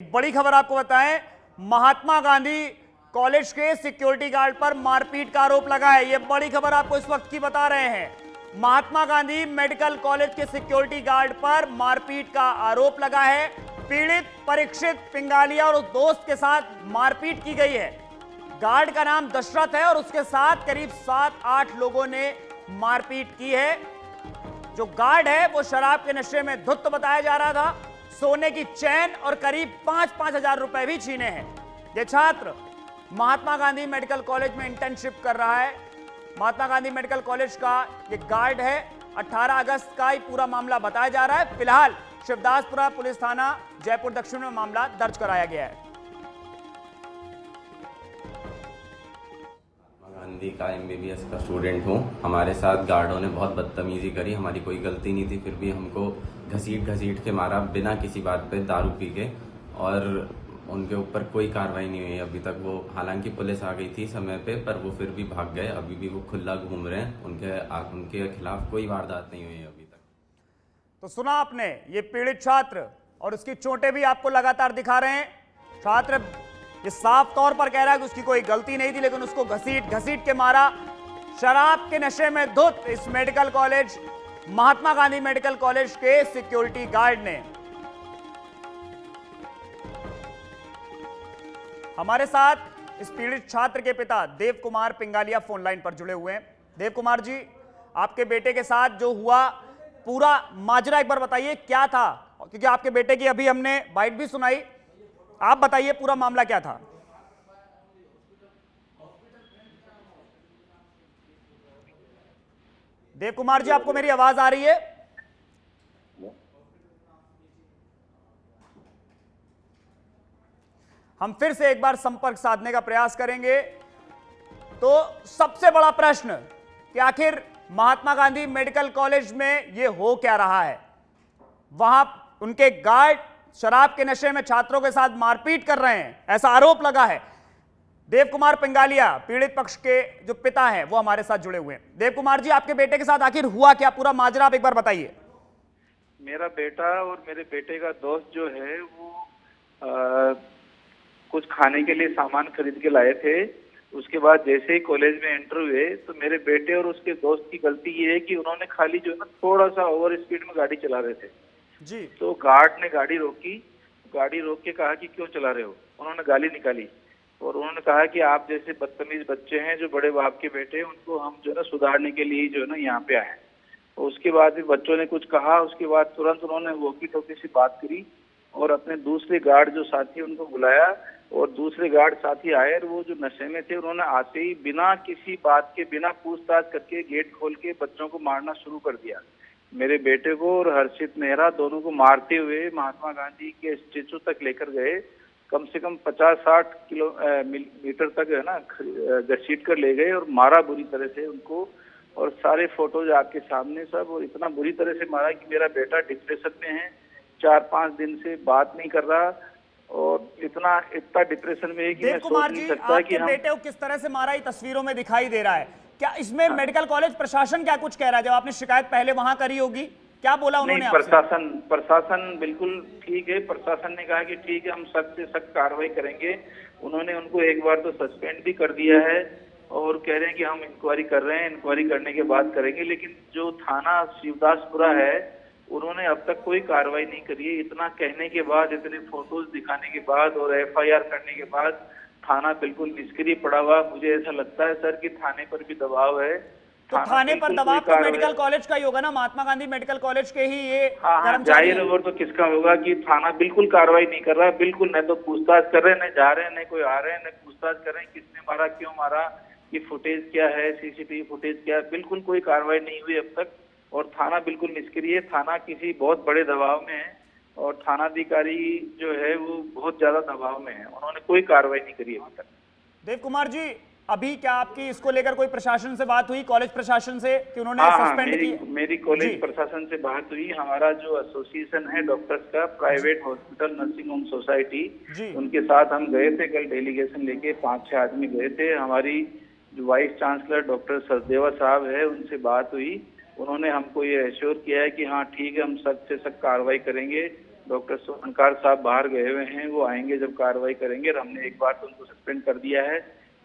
बड़ी खबर आपको बताएं, महात्मा गांधी कॉलेज के सिक्योरिटी गार्ड पर मारपीट का आरोप लगा है। यह बड़ी खबर आपको इस वक्त की बता रहे हैं। महात्मा गांधी मेडिकल कॉलेज के सिक्योरिटी गार्ड पर मारपीट का आरोप लगा है। पीड़ित परीक्षित पिंगालिया और उस दोस्त के साथ मारपीट की गई है। गार्ड का नाम दशरथ है और उसके साथ करीब 7-8 लोगों ने मारपीट की है। जो गार्ड है वो शराब के नशे में धुत बताया जा रहा था। सोने की चैन और करीब 5-5 हजार रुपए भी छीने हैं। यह छात्र महात्मा गांधी मेडिकल कॉलेज में इंटर्नशिप कर रहा है। महात्मा गांधी मेडिकल कॉलेज का यह गार्ड है। 18 अगस्त का ही पूरा मामला बताया जा रहा है। फिलहाल शिवदासपुरा पुलिस थाना जयपुर दक्षिण में मामला दर्ज कराया गया है। गांधी का एमबीबीएस का स्टूडेंट हूँ। हमारे साथ गार्डों ने बहुत बदतमीजी करी। हमारी कोई गलती नहीं थी, फिर भी हमको घसीट के मारा बिना किसी बात पे, दारू पी के। और उनके ऊपर कोई कार्रवाई नहीं हुई अभी तक। वो हालांकि पुलिस आ गई थी समय पे, पर वो फिर भी भाग गए। अभी भी वो खुला घूम रहे हैं। उनके खिलाफ कोई वारदात नहीं हुई अभी तक। तो सुना आपने, ये पीड़ित छात्र और उसकी चोटें भी आपको लगातार दिखा रहे हैं। छात्र ये साफ तौर पर कह रहा है कि उसकी कोई गलती नहीं थी, लेकिन उसको घसीट के मारा। शराब के नशे में धुत इस medical college, Mahatma Gandhi medical college के सिक्योरिटी गार्ड ने। हमारे साथ इस पीड़ित छात्र के पिता देव कुमार पिंगालिया फोन लाइन पर जुड़े हुए हैं। देव कुमार जी, आपके बेटे के साथ जो हुआ पूरा माजरा एक बार बताइए, क्या था? क्योंकि आपके बेटे की अभी हमने बाइट भी सुनाई। आप बताइए पूरा मामला क्या था। देव कुमार जी, आपको मेरी आवाज आ रही है? हम फिर से एक बार संपर्क साधने का प्रयास करेंगे। तो सबसे बड़ा प्रश्न कि आखिर महात्मा गांधी मेडिकल कॉलेज में यह हो क्या रहा है? वहां उनके गार्ड शराब के नशे में छात्रों के साथ मारपीट कर रहे हैं, ऐसा आरोप लगा है। देव कुमार पिंगालिया, पीड़ित पक्ष के जो पिता हैं, वो हमारे साथ जुड़े हुए हैं। देव कुमार जी, आपके बेटे के साथ आखिर हुआ क्या? पूरा माजरा आप एक बार बताइए। मेरा बेटा और मेरे बेटे का दोस्त जो है वो कुछ खाने के लिए सामान खरीद के लाए थे। उसके बाद जैसे ही कॉलेज में एंटर हुए तो मेरे बेटे और उसके दोस्त की गलती ये है कि उन्होंने खाली जो है ना थोड़ा सा ओवर स्पीड में गाड़ी चला रहे थे जी। तो गार्ड ने गाड़ी रोकी। गाड़ी रोक के कहा कि क्यों चला रहे हो। उन्होंने गाली निकाली और उन्होंने कहा कि आप जैसे बदतमीज बच्चे हैं जो बड़े बाप के बेटे हैं, उनको हम जो है ना सुधारने के लिए जो है ना यहाँ पे आए हैं। उसके बाद भी बच्चों ने कुछ कहा। उसके बाद तुरंत उन्होंने वॉकी टॉकी से बात करी और अपने दूसरे गार्ड जो साथी उनको बुलाया और दूसरे गार्ड साथी आए और वो जो नशे में थे उन्होंने आते ही बिना किसी बात के, बिना पूछताछ करके गेट खोल के बच्चों को मारना शुरू कर दिया। मेरे बेटे को और हर्षित मेहरा दोनों को मारते हुए महात्मा गांधी के स्टेचू तक लेकर गए। कम से कम 50-60 किलोमीटर तक है ना घसीट कर ले गए और मारा बुरी तरह से उनको। और सारे फोटोज आपके सामने सब, और इतना बुरी तरह से मारा कि मेरा बेटा डिप्रेशन में है, 4-5 दिन से बात नहीं कर रहा और इतना डिप्रेशन में है कि मैं सोच नहीं सकता कि हम बेटे को किस तरह से मारा। ये तस्वीरों में दिखाई दे रहा है। क्या इसमें मेडिकल कॉलेज प्रशासन क्या कुछ कह रहा है? जब आपने शिकायत पहले वहां करी होगी, क्या बोला उन्होंने आपसे? प्रशासन बिल्कुल ठीक है। प्रशासन ने कहा कि ठीक है, हम सख्त से सख्त कार्रवाई करेंगे। उन्होंने उनको एक बार तो सस्पेंड भी कर दिया है और कह रहे हैं कि हम इंक्वायरी कर रहे हैं, इंक्वायरी करने के बाद करेंगे। लेकिन जो थाना शिवदासपुरा है उन्होंने अब तक कोई कार्रवाई नहीं करी है। इतना कहने के बाद, इतने फोटोज दिखाने के बाद और एफआईआर करने के बाद थाना बिल्कुल निष्क्रिय पड़ा हुआ। मुझे ऐसा लगता है सर कि थाने पर भी दबाव है। तो थाने पर दबाव तो मेडिकल कॉलेज का ही होगा ना, महात्मा गांधी मेडिकल कॉलेज के ही ये कर्मचारी। और तो किसका होगा कि थाना बिल्कुल कार्रवाई नहीं कर रहा, बिल्कुल। न तो पूछताछ कर रहे हैं, न जा रहे हैं, न कोई आ रहे हैं, न पूछताछ कर रहे हैं किसने मारा, क्यों मारा, ये फुटेज क्या है, सीसीटीवी फुटेज क्या है। बिल्कुल कोई कार्रवाई नहीं हुई अब तक और थाना बिल्कुल निष्क्रिय है। थाना किसी बहुत बड़े दबाव में है और थानाधिकारी जो है वो बहुत ज्यादा दबाव में है। उन्होंने कोई कार्रवाई नहीं करी अभी तक। देव कुमार जी, अभी क्या आपकी इसको लेकर कोई प्रशासन से बात हुई, कॉलेज प्रशासन से, कि उन्होंने सस्पेंड किया? मेरी कॉलेज प्रशासन से बात हुई। हमारा जो एसोसिएशन है डॉक्टर्स का, private hospital nursing home society, उनके साथ हम गए थे कल डेलीगेशन लेके। 5-6 आदमी गए थे। हमारी जो वाइस चांसलर डॉक्टर सचदेवा साहब है उनसे बात हुई। उन्होंने हमको ये एश्योर किया है कि हाँ ठीक है, हम सख्त से सख्त कार्रवाई करेंगे। डॉक्टर सोनकार साहब बाहर गए हुए हैं, वो आएंगे जब कार्रवाई करेंगे। और हमने एक बार तो उनको सस्पेंड कर दिया है,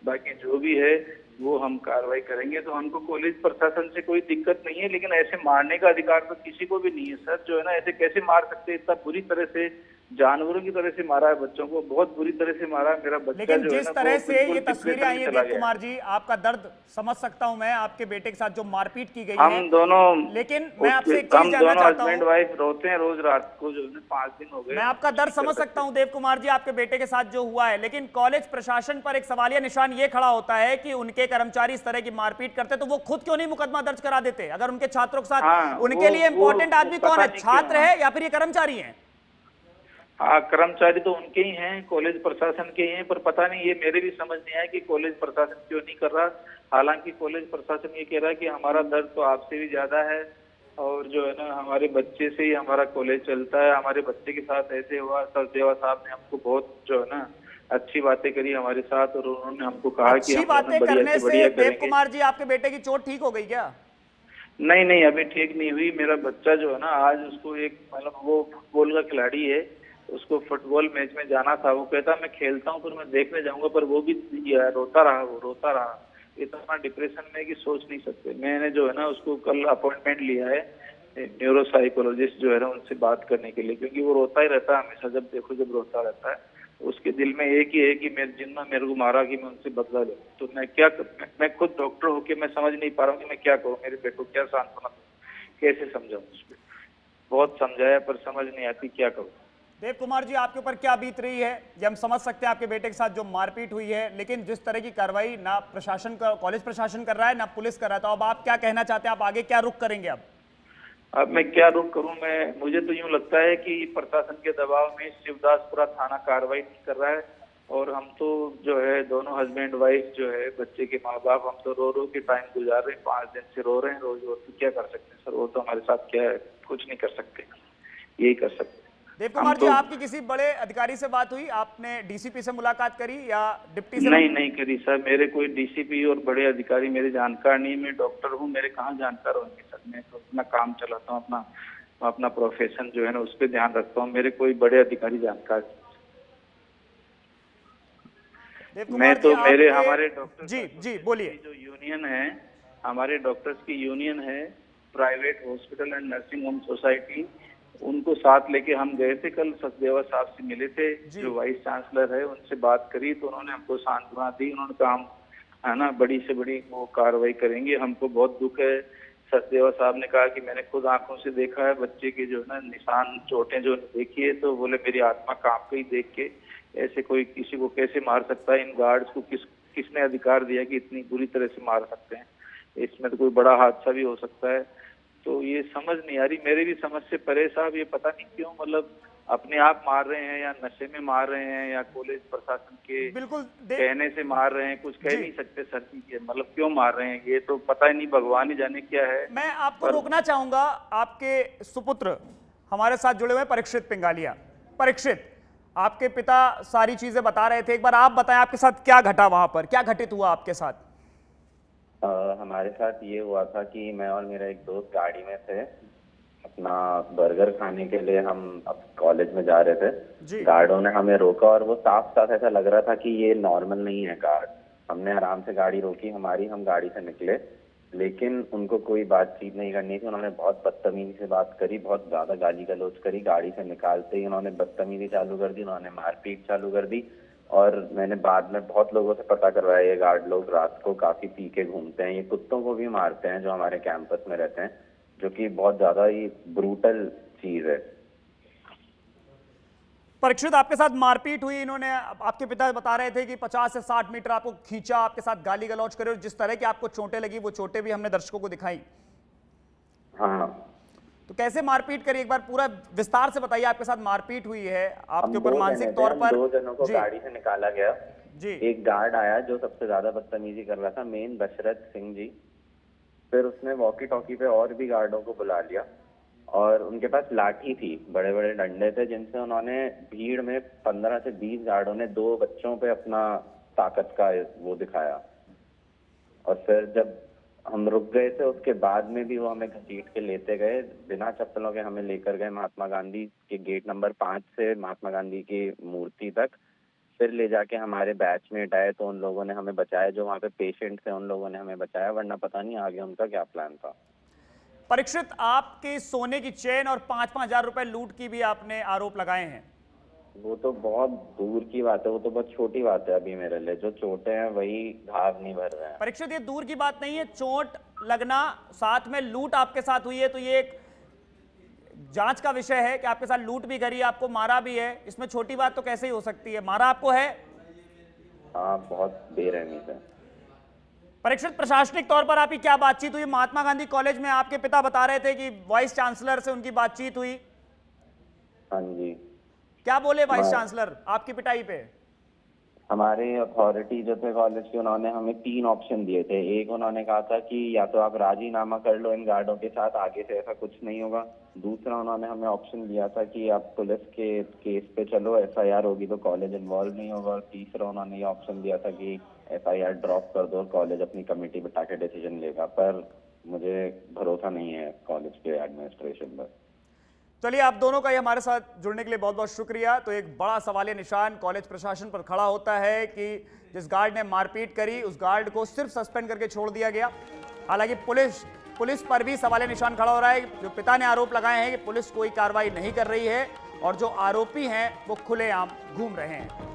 बाकी जो भी है वो हम कार्रवाई करेंगे। तो हमको कॉलेज प्रशासन से कोई दिक्कत नहीं है, लेकिन ऐसे मारने का अधिकार तो किसी को भी नहीं है सर। जो है ना, ऐसे कैसे मार सकते हैं? इतना बुरी तरह से, जानवरों की तरह से मारा है बच्चों को, बहुत बुरी तरह से मारा है। मेरा बच्चा लेकिन जो है जिस ना, तरह वो से बिल्कुल ये तस्वीरें डिप्रेशन आई में हैं चला देव गया है। कुमार जी, आपका दर्द समझ सकता हूं मैं, आपके बेटे के साथ जो मारपीट की गई हम है। दोनों, लेकिन मैं आपसे एक चीज हम जानना दोनों चाहता हस्बैंड हूं, वाइफ रोते हैं रोज रात को, जो है 5 दिन हो गए। मैं आपका दर्द समझ सकता हूं देव कुमार जी, आपके बेटे के साथ जो हुआ है, लेकिन कॉलेज प्रशासन पर एक सवालिया निशान ये खड़ा होता है कि उनके कर्मचारी इस तरह की मारपीट करते तो वो खुद क्यों नहीं मुकदमा दर्ज करा देते? अगर उनके छात्रों के साथ, हाँ, उनके लिए वो इंपॉर्टेंट आदमी कौन पता है? नहीं छात्र क्यों। है या फिर ये कर्मचारी है? हाँ, कर्मचारी तो उनके ही हैं, कॉलेज प्रशासन के ही हैं, पर पता नहीं, ये मेरे भी समझ नहीं आया कि कॉलेज प्रशासन क्यों नहीं कर रहा। हालांकि कॉलेज प्रशासन ये कह रहा है कि हमारा दर्द तो आपसे भी ज्यादा है, और जो है ना, हमारे बच्चे से ही हमारा कॉलेज चलता है। हमारे बच्चे के साथ ऐसे हुआ, सचदेवा साहब ने हमको बहुत जो है ना अच्छी बातें करी हमारे साथ, और उन्होंने हमको कहा कि अच्छी हम बातें बढ़िया करने से बढ़िया से देव करेंगे। कुमार जी आपके बेटे की चोट ठीक हो गई क्या? नहीं नहीं, अभी ठीक नहीं हुई। मेरा बच्चा जो है ना, आज उसको एक, मतलब वो फुटबॉल का खिलाड़ी है, उसको फुटबॉल मैच में जाना था। वो कहता मैं खेलता हूँ, पर मैं देखने जाऊंगा, पर वो भी रोता रहा, वो रोता रहा। इतना डिप्रेशन में कि सोच नहीं सकते। मैंने जो है ना उसको कल अपॉइंटमेंट लिया है न्यूरो साइकोलॉजिस्ट जो है ना, उनसे बात करने के लिए, क्योंकि वो रोता ही रहता है हमेशा, जब देखो जब रोता रहता है। उसके दिल में एक ही है कि मेरे जिन्ना मेरे को मारा कि मैं उनसे बदला लूं। तो मैं क्या, मैं खुद डॉक्टर होके मैं समझ नहीं पा रहा हूँ कि मैं क्या करूँ, मेरे बेटे को क्या सांत्वना दूं, कैसे समझाऊं उसको। बहुत समझाया पर समझ नहीं आती, क्या करूँ। देव कुमार जी आपके ऊपर क्या बीत रही है ये हम समझ सकते हैं, आपके बेटे के साथ जो मारपीट हुई है, लेकिन जिस तरह की कार्रवाई ना प्रशासन का, कॉलेज प्रशासन कर रहा है, ना पुलिस कर रहा है, तो अब आप क्या कहना चाहते हैं? आप आगे क्या रुख करेंगे अब मैं क्या रुख करूं? मुझे तो यूं लगता है कि प्रशासन के दबाव में शिवदासपुरा थाना कार्रवाई नहीं कर रहा है, और हम तो जो है दोनों हस्बैंड वाइफ जो है, बच्चे के माँ बाप, हम तो रो रो के टाइम गुजार रहे हैं। 5 दिन से रो रहे हैं रोज रोज। तो क्या कर सकते हैं सर? वो तो हमारे साथ क्या है, कुछ नहीं कर सकते, यही कर सकते हैं। देव कुमार जी, आपकी किसी बड़े अधिकारी से बात हुई? आपने डीसीपी से मुलाकात करी या डिप्टी से? नहीं करी सर। मेरे कोई डीसीपी और बड़े अधिकारी मेरे जानकार नहीं। मैं डॉक्टर हूँ, मेरे कहाँ जानकार होंगे सर? मैं तो अपना काम चलाता हूँ, अपना प्रोफेशन जो है ना उस पर ध्यान रखता हूँ। मेरे कोई बड़े अधिकारी जानकार नहीं। मैं तो मेरे हमारे डॉक्टर जी बोलिए। जो यूनियन है, हमारे डॉक्टर्स की यूनियन है, private hospital and nursing home society, उनको साथ लेके हम गए थे। कल सचदेवा साहब से मिले थे, जो वाइस चांसलर है, उनसे बात करी तो उन्होंने हमको सांत्वना दी। उन्होंने कहा हम है ना बड़ी से बड़ी वो कार्रवाई करेंगे। हमको बहुत दुख है। सचदेवा साहब ने कहा कि मैंने खुद आंखों से देखा है बच्चे के जो है ना निशान, चोटें जो देखी है, तो बोले मेरी आत्मा कांप गई देख के। ऐसे कोई किसी को कैसे मार सकता है? इन गार्ड्स को किसने अधिकार दिया कि इतनी बुरी तरह से मार सकते हैं? इसमें तो कोई बड़ा हादसा भी हो सकता है। तो ये समझ नहीं आ रही, मेरे भी समझ से परे साहब। ये पता नहीं क्यों, मतलब अपने आप मार रहे हैं, या नशे में मार रहे हैं, या कॉलेज प्रशासन के बिल्कुल कहने से मार रहे हैं। कुछ कह नहीं सकते सर जी, मतलब क्यों मार रहे हैं, ये तो पता ही नहीं, भगवान ही जाने क्या है। मैं आपको रोकना चाहूंगा। आपके सुपुत्र हमारे साथ जुड़े हुए परीक्षित पिंगालिया। परीक्षित, आपके पिता सारी चीजें बता रहे थे, एक बार आप बताएं आपके साथ क्या घटा, वहां पर क्या घटित हुआ आपके साथ? हमारे साथ ये हुआ था कि मैं और मेरा एक दोस्त गाड़ी में थे, अपना बर्गर खाने के लिए हम अब कॉलेज में जा रहे थे। गार्डों ने हमें रोका, और वो साफ साफ ऐसा लग रहा था कि ये नॉर्मल नहीं है गार्ड। हमने आराम से गाड़ी रोकी हमारी, हम गाड़ी से निकले, लेकिन उनको कोई बातचीत नहीं करनी थी। उन्होंने बहुत बदतमीजी से बात करी, बहुत ज्यादा गाली गलौज करी। गाड़ी से निकालते ही उन्होंने बदतमीजी चालू कर दी, उन्होंने मारपीट चालू कर दी। और मैंने बाद में बहुत लोगों से पता करवाया, ये गार्ड लोग रात को काफी पी के घूमते हैं, ये कुत्तों को भी मारते हैं जो हमारे कैंपस में रहते हैं, जो कि बहुत ज्यादा ही ब्रूटल चीज है। परीक्षित, आपके साथ मारपीट हुई, इन्होंने, आपके पिता बता रहे थे कि 50 से 60 मीटर आपको खींचा, आपके साथ गाली गलौज करे, और जिस तरह की आपको चोटें लगी वो चोटें भी हमने दर्शकों को दिखाई। हाँ, तो कैसे मारपीट करी, एक बार पूरा विस्तार से बताइए। आपके साथ मारपीट हुई है, आपके ऊपर मानसिक तौर पर 2 जनों को गाड़ी से निकाला गया जी। एक गार्ड आया जो सबसे ज्यादा बदतमीजी कर रहा था, मेन दशरथ सिंह जी। फिर उसने वॉकी टॉकी पे और भी गार्डों को बुला लिया, और उनके पास लाठी थी, बड़े बड़े डंडे थे, जिनसे उन्होंने भीड़ में 15 से 20 गार्डों ने 2 बच्चों पे अपना ताकत का वो दिखाया। और फिर जब हम रुक गए थे, उसके बाद में भी वो हमें घसीट के लेते गए, बिना चप्पलों के हमें लेकर गए महात्मा गांधी के गेट नंबर 5 से महात्मा गांधी की मूर्ति तक। फिर ले जाके हमारे बैचमेट आए तो उन लोगों ने हमें बचाया, जो वहाँ पे पेशेंट थे उन लोगों ने हमें बचाया, वरना पता नहीं आगे उनका क्या प्लान था। परीक्षित, आपके सोने की चेन और 5-5 हजार रुपए लूट की भी आपने आरोप लगाए हैं। वो तो बहुत दूर की बात है, वो तो बहुत छोटी बात है अभी मेरे लिए। जो चोटें हैं वही घाव नहीं भर रहे हैं। परीक्षित, ये दूर की बात नहीं है, चोट लगना साथ में लूट आपके साथ हुई है तो ये एक जांच का विषय है कि आपके साथ लूट भी करी, आपको मारा भी है, इसमें छोटी बात तो कैसे ही हो सकती है? मारा आपको है? हाँ, बहुत बेरहमी से। परीक्षित, प्रशासनिक तौर पर आपकी क्या बातचीत हुई? महात्मा गांधी कॉलेज में आपके पिता बता रहे थे कि वाइस चांसलर से उनकी बातचीत हुई, हाँ जी। क्या बोले वाइस चांसलर आपकी पिटाई पे? हमारे अथॉरिटी जो थे कॉलेज के, उन्होंने हमें 3 ऑप्शन दिए थे। एक, उन्होंने कहा था कि या तो आप राजीनामा कर लो इन गार्डों के साथ, आगे से ऐसा कुछ नहीं होगा। दूसरा, उन्होंने हमें ऑप्शन दिया था कि आप पुलिस के केस पे चलो, FIR होगी तो कॉलेज इन्वॉल्व नहीं होगा। और तीसरा, उन्होंने ये ऑप्शन दिया था कि FIR ड्रॉप कर दो, कॉलेज अपनी कमेटी बिठा के डिसीजन लेगा। पर मुझे भरोसा नहीं है कॉलेज के एडमिनिस्ट्रेशन पर। चलिए, आप दोनों का ही हमारे साथ जुड़ने के लिए बहुत बहुत शुक्रिया। तो एक बड़ा सवालिया निशान कॉलेज प्रशासन पर खड़ा होता है कि जिस गार्ड ने मारपीट करी उस गार्ड को सिर्फ सस्पेंड करके छोड़ दिया गया। हालांकि पुलिस पर भी सवालिया निशान खड़ा हो रहा है। जो पिता ने आरोप लगाए हैं कि पुलिस कोई कार्रवाई नहीं कर रही है और जो आरोपी हैं वो खुलेआम घूम रहे हैं।